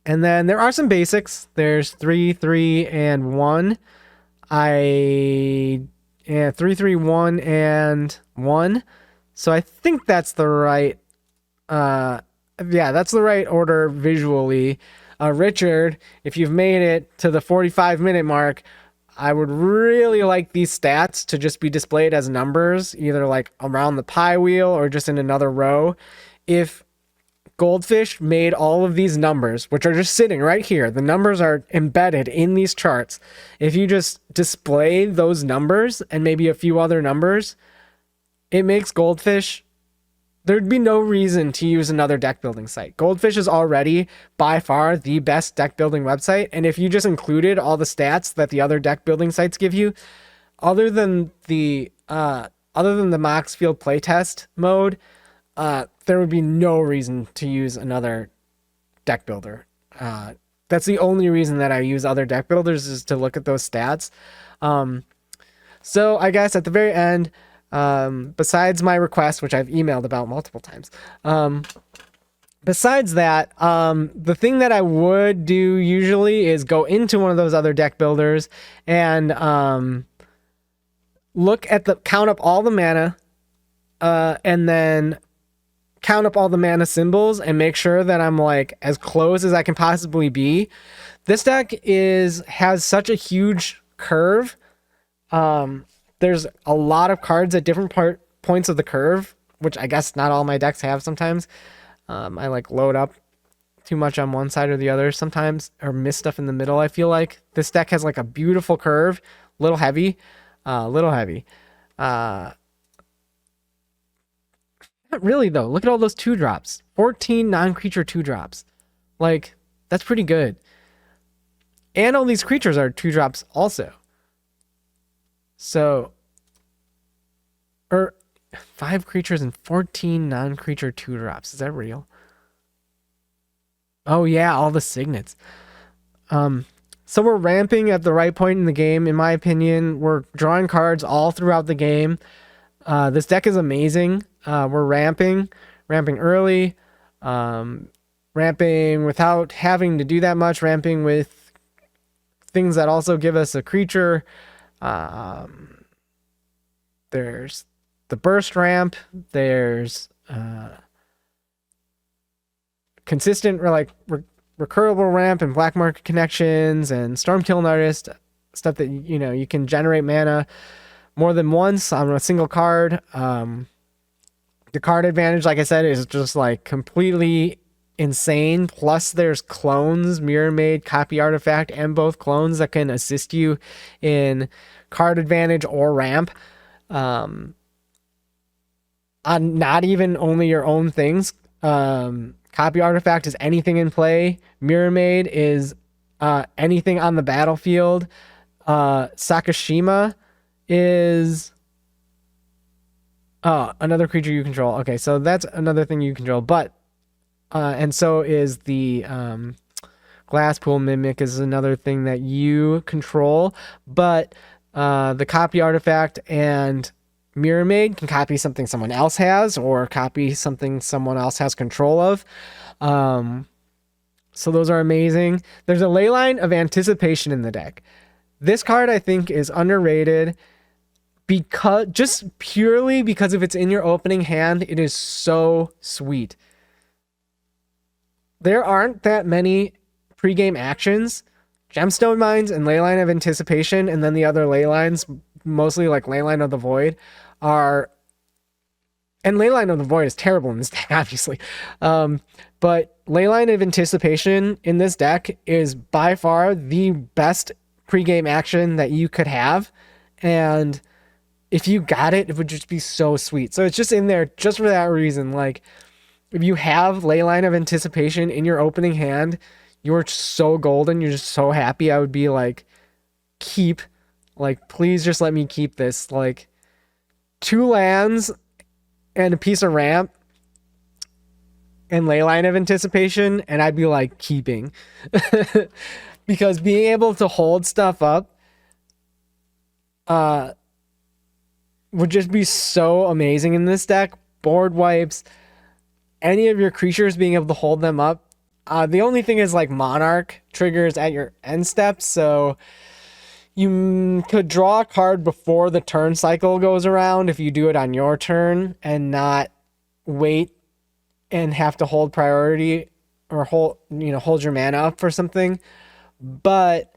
then there are some basics. There's 3, 3, and 1. 3, 3, 1, and 1. So I think that's the right that's the right order visually. Richard, if you've made it to the 45-minute mark, I would really like these stats to just be displayed as numbers, either like around the pie wheel or just in another row. If Goldfish made all of these numbers, which are just sitting right here, the numbers are embedded in these charts. If you just display those numbers and maybe a few other numbers, it makes Goldfish, there'd be no reason to use another deck building site. Goldfish is already by far the best deck building website. And if you just included all the stats that the other deck building sites give you, other than the Moxfield playtest mode, there would be no reason to use another deck builder. That's the only reason that I use other deck builders is to look at those stats. So I guess at the very end, besides my request, which I've emailed about multiple times, besides that, the thing that I would do usually is go into one of those other deck builders and count up all the mana, and then count up all the mana symbols and make sure that I'm like as close as I can possibly be. This deck has such a huge curve. There's a lot of cards at different points of the curve, which I guess not all my decks have sometimes. I like load up too much on one side or the other sometimes, or miss stuff in the middle. I feel like this deck has like a beautiful curve, little heavy. Not really though. Look at all those 2-drops. 14 non-creature 2-drops. Like, that's pretty good. And all these creatures are 2-drops also. So, 5 creatures and 14 non-creature 2-drops. Is that real? Oh yeah, all the signets. So we're ramping at the right point in the game, in my opinion. We're drawing cards all throughout the game. This deck is amazing. We're ramping early, ramping without having to do that much, ramping with things that also give us a creature. There's the burst ramp. There's consistent recurable ramp and black market connections and Stormkiln Artist, stuff that you can generate mana more than once on a single card. The card advantage, like I said, is just like completely insane. Plus there's clones, Mirror Maid, Copy Artifact, and both clones that can assist you in card advantage or ramp. On not even only your own things. Copy Artifact is anything in play. Mirror Maid is anything on the battlefield. Sakashima is another creature you control. Okay, so that's another thing you control. But and so is the Glasspool Mimic is another thing that you control. But the Copy Artifact and Mirror Maid can copy something someone else has or copy something someone else has control of. So those are amazing. There's a Leyline of Anticipation in the deck. This card I think is underrated just purely because if it's in your opening hand, it is so sweet. There aren't that many pregame actions Gemstone Mines and Leyline of Anticipation, and then the other ley lines, mostly like Leyline of the Void, are... And Leyline of the Void is terrible in this deck, obviously. But Leyline of Anticipation in this deck is by far the best pregame action that you could have. And if you got it, it would just be so sweet. So it's just in there just for that reason. Like, if you have Leyline of Anticipation in your opening hand, you're so golden. You're just so happy. I would be like, please just let me keep this. Like, 2 lands and a piece of ramp and Leyline of Anticipation, and I'd be like, keeping. Because being able to hold stuff up would just be so amazing in this deck. Board wipes, any of your creatures being able to hold them up. The only thing is like Monarch triggers at your end step, so you could draw a card before the turn cycle goes around if you do it on your turn and not wait and have to hold priority or hold your mana up for something. But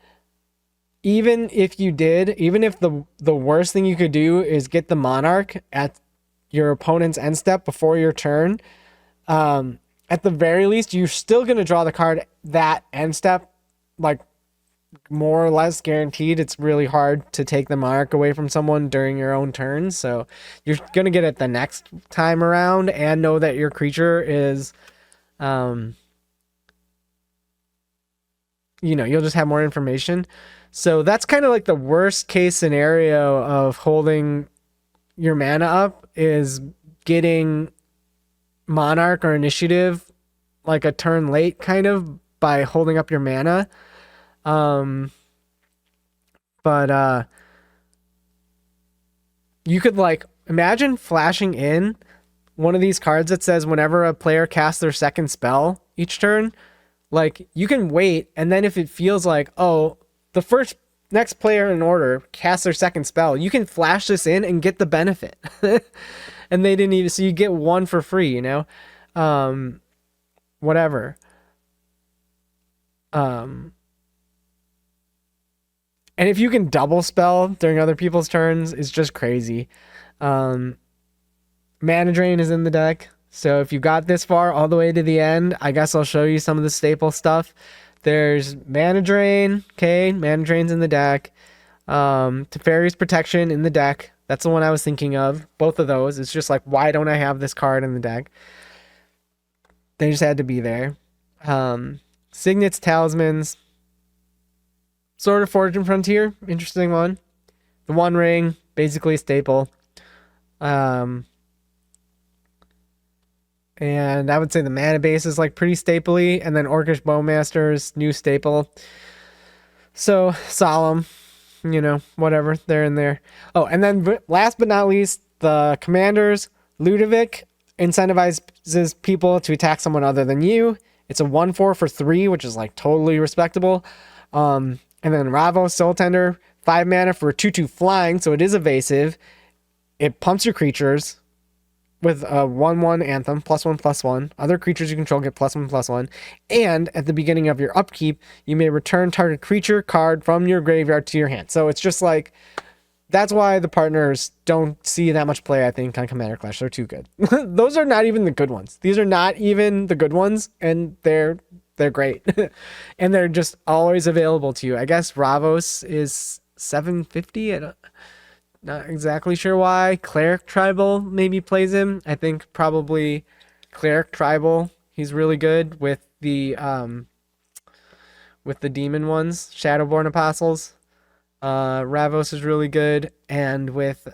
even if you did, even if the worst thing you could do is get the Monarch at your opponent's end step before your turn, at the very least, you're still going to draw the card that end step, like more or less guaranteed. It's really hard to take the Monarch away from someone during your own turn. So you're going to get it the next time around and know that your creature is, you'll just have more information. So that's kind of like the worst case scenario of holding your mana up, is getting Monarch or Initiative like a turn late kind of by holding up your mana. But you could like imagine flashing in one of these cards that says whenever a player casts their second spell each turn, like you can wait, and then if it feels like, oh, the next player in order casts their second spell, you can flash this in and get the benefit. And they didn't even, so you get 1 for free, whatever. And if you can double spell during other people's turns, it's just crazy. Mana Drain is in the deck. So if you got this far all the way to the end, I guess I'll show you some of the staple stuff. There's Mana Drain. Okay, Mana Drain's in the deck. Teferi's Protection in the deck. That's the one I was thinking of. Both of those. It's just like, why don't I have this card in the deck? They just had to be there. Signets, Talismans. Sword of Fortune Frontier. Interesting one. The One Ring. Basically a staple. And I would say the mana base is like pretty stapley. And then Orcish Bowmaster's new staple. So, Solemn. Whatever. They're in there. Oh, and then last but not least, the Commanders. Ludovic incentivizes people to attack someone other than you. It's a 1/4 for 3, which is like totally respectable. And then Ravos, Soul Tender, 5 mana for 2/2 flying, so it is evasive. It pumps your creatures with a 1/1 Anthem, +1/+1. Other creatures you control get +1/+1. And at the beginning of your upkeep, you may return target creature card from your graveyard to your hand. So it's just like, that's why the partners don't see that much play, I think, on Commander Clash. They're too good. Those are not even the good ones. These are not even the good ones, and they're great. And they're just always available to you. I guess Ravos is $750. Not exactly sure why. Cleric Tribal maybe plays him. I think probably Cleric Tribal. He's really good with the demon ones, Shadowborn Apostles. Ravos is really good, and with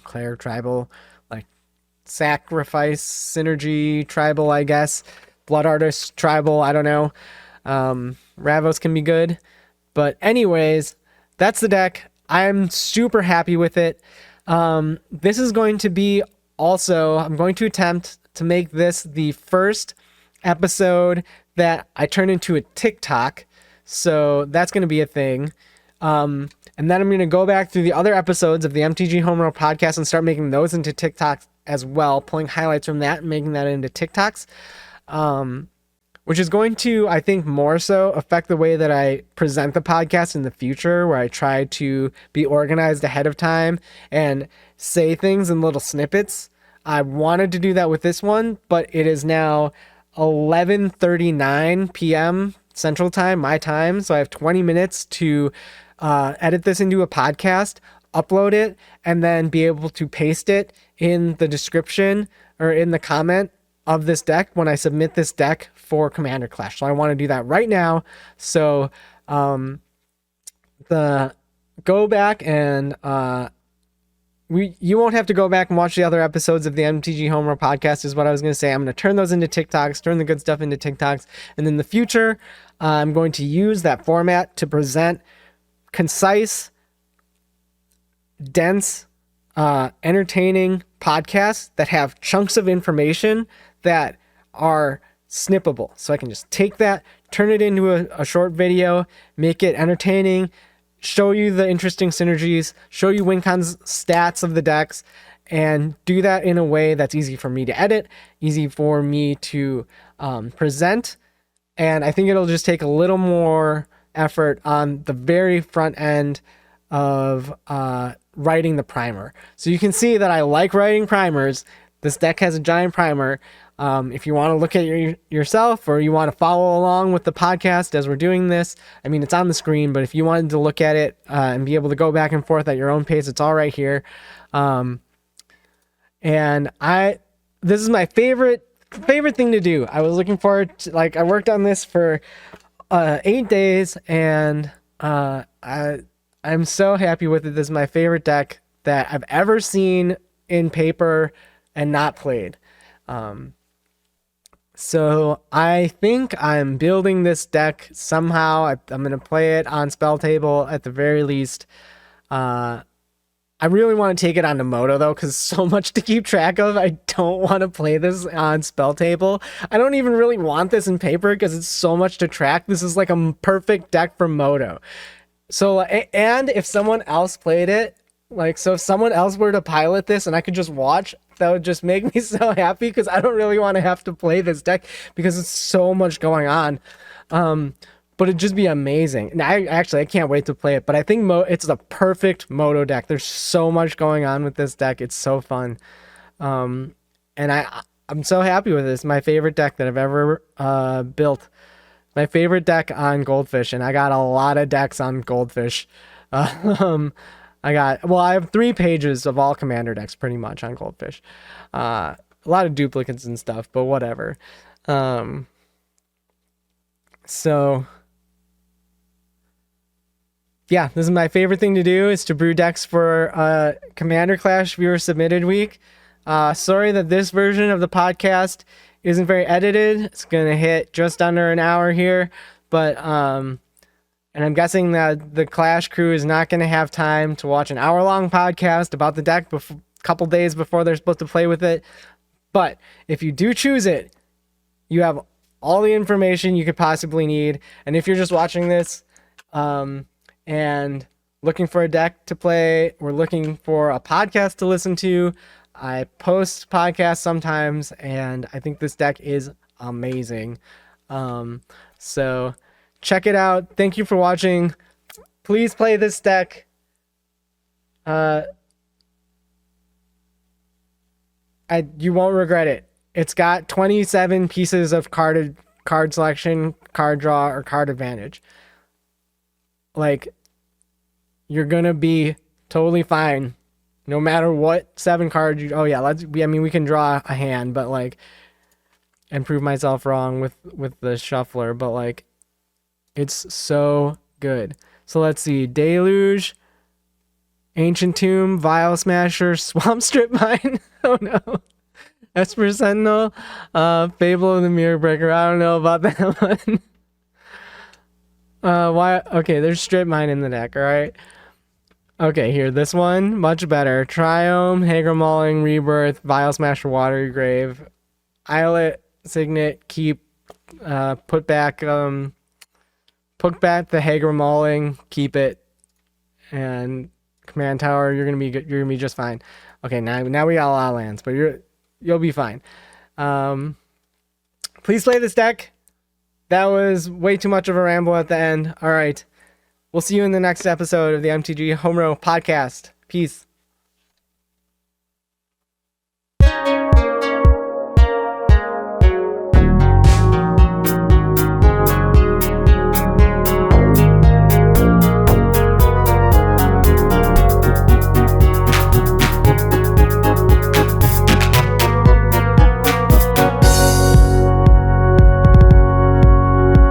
Cleric Tribal, like Sacrifice Synergy Tribal, I guess. Blood Artist Tribal, I don't know. Ravos can be good. But anyways, that's the deck. I'm super happy with it. This is going to be also, I'm going to attempt to make this the first episode that I turn into a TikTok. So that's going to be a thing. And then I'm going to go back through the other episodes of the MTG Homerow podcast and start making those into TikToks as well, pulling highlights from that and making that into TikToks. which is going to, I think, more so affect the way that I present the podcast in the future, where I try to be organized ahead of time and say things in little snippets. I wanted to do that with this one, but it is now 11:39 p.m. Central Time, my time. So I have 20 minutes to edit this into a podcast, upload it, and then be able to paste it in the description or in the comment of this deck when I submit this deck for Commander Clash. So I want to do that right now. So go back and you won't have to go back and watch the other episodes of the MTG Homerow podcast is what I was going to say. I'm going to turn those into TikToks, turn the good stuff into TikToks. And in the future, I'm going to use that format to present concise, dense, entertaining podcasts that have chunks of information that are snippable. So I can just take that, turn it into a short video, make it entertaining, show you the interesting synergies, show you WinCon's stats of the decks, and do that in a way that's easy for me to edit, easy for me to present. And I think it'll just take a little more effort on the very front end of writing the primer. So you can see that I like writing primers. This deck has a giant primer. If you want to look at yourself, or you want to follow along with the podcast as we're doing this, I mean, it's on the screen, but if you wanted to look at it and be able to go back and forth at your own pace, it's all right here. And this is my favorite thing to do. I was looking forward to, I worked on this for 8 days, and I'm so happy with it. This is my favorite deck that I've ever seen in paper and not played. So I think I'm building this deck somehow. I'm going to play it on Spell Table at the very least. I really want to take it onto Moto, though, because so much to keep track of. I don't want to play this on Spell Table. I don't even really want this in paper because it's so much to track. This is like a perfect deck for Moto. So, and if someone else played it, so if someone else were to pilot this and I could just watch, that would just make me so happy, because I don't really want to have to play this deck because it's so much going on. But it'd just be amazing. And I can't wait to play it, but I think it's the perfect Moto deck. There's so much going on with this deck. It's so fun. And I'm so happy with it. It's my favorite deck that I've ever built. My favorite deck on Goldfish, and I got a lot of decks on Goldfish. I have 3 pages of all Commander decks pretty much on Goldfish. A lot of duplicates and stuff, but whatever. So yeah, this is my favorite thing to do, is to brew decks for Commander Clash viewer submitted week. Sorry that this version of the podcast isn't very edited. It's going to hit just under an hour here, but and I'm guessing that the Clash crew is not going to have time to watch an hour-long podcast about the deck a couple days before they're supposed to play with it. But if you do choose it, you have all the information you could possibly need. And if you're just watching this and looking for a deck to play, or looking for a podcast to listen to, I post podcasts sometimes, and I think this deck is amazing. So check it out. Thank you for watching. Please play this deck. You won't regret it. It's got 27 pieces of card selection, card draw, or card advantage. You're gonna be totally fine, no matter what 7 cards you. Oh yeah, we can draw a hand, but and prove myself wrong with the shuffler, but it's so good. So let's see. Deluge, Ancient Tomb, Vial Smasher, Swamp Strip Mine. Oh no. Esper Sentinel, Fable of the Mirror Breaker. I don't know about that one. Why? Okay, there's Strip Mine in the deck, alright? Okay, here, this one, much better. Triome, Hager Mauling, Rebirth, Vial Smasher, Watery Grave, Islet, Signet, Keep, put back the Hager Mauling, keep it, and Command Tower. You're gonna be good. You're gonna be just fine. Okay, now we got a lot of lands, but you'll be fine. Please play this deck. That was way too much of a ramble at the end. All right. We'll see you in the next episode of the MTG Homerow podcast. Peace.